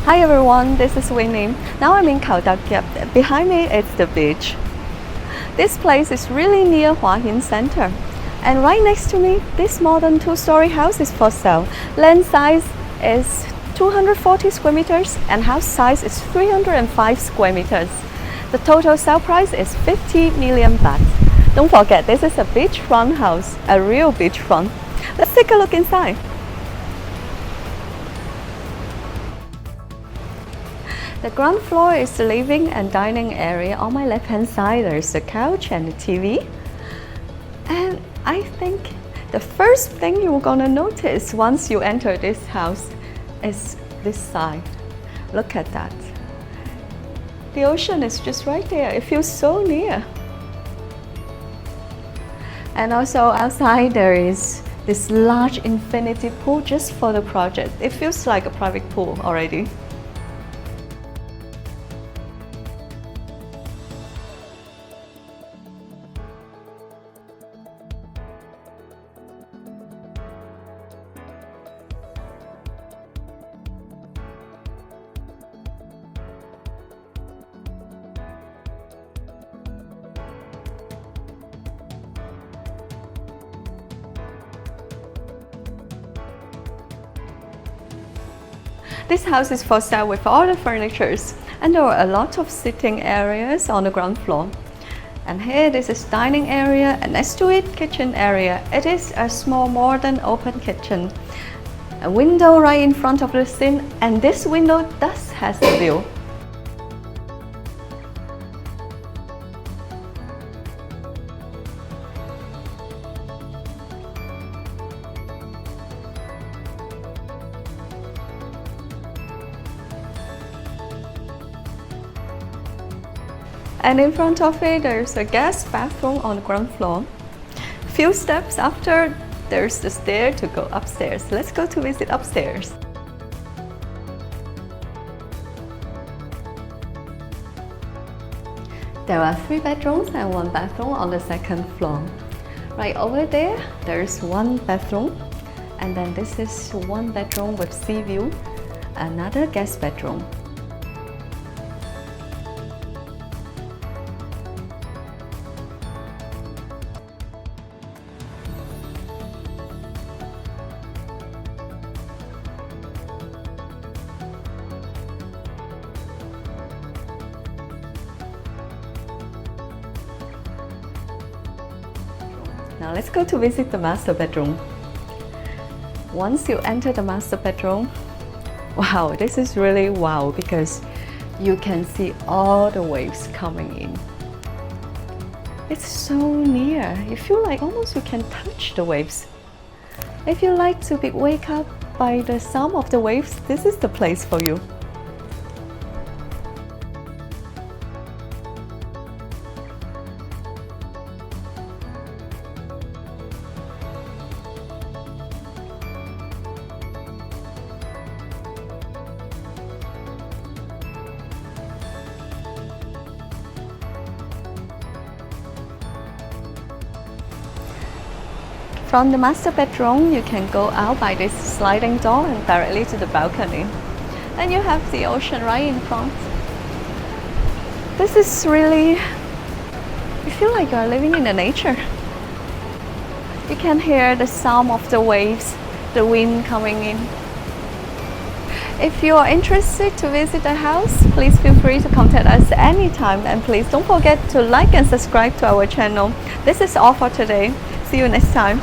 Hi everyone, this is Winnie. Now I'm in Khao Takiab. Behind me is the beach. This place is really near Hua Hin Center. And right next to me, this modern two-story house is for sale. Land size is 240 square meters and house size is 305 square meters. The total sale price is 50 million baht. Don't forget, this is a beachfront house, a real beachfront. Let's take a look inside. The ground floor is the living and dining area. On my left hand side there is a couch and a TV. And I think the first thing you're gonna notice once you enter this house is this side. Look at that. The ocean is just right there. It feels so near. And also outside there is this large infinity pool just for the project. It feels like a private pool already. This house is for sale with all the furnitures, and there are a lot of sitting areas on the ground floor. And here this is dining area, and next to it kitchen area. It is a small modern open kitchen. A window right in front of the sink, and this window does has a view. And in front of it, there's a guest bathroom on the ground floor. Few steps after, there's the stair to go upstairs. Let's go to visit upstairs. There are 3 bedrooms and 1 bathroom on the second floor. Right over there, there's 1 bathroom. And then this is 1 bedroom with sea view, another guest bedroom. Now let's go to visit the master bedroom. Once you enter the master bedroom, wow, this is really wow because you can see all the waves coming in. It's so near. You feel like almost you can touch the waves. If you like to be wake up by the sound of the waves, this is the place for you. From the master bedroom, you can go out by this sliding door and directly to the balcony. And you have the ocean right in front. This is really, you feel like you are living in the nature. You can hear the sound of the waves, the wind coming in. If you are interested to visit the house, please feel free to contact us anytime, and please don't forget to like and subscribe to our channel. This is all for today. See you next time.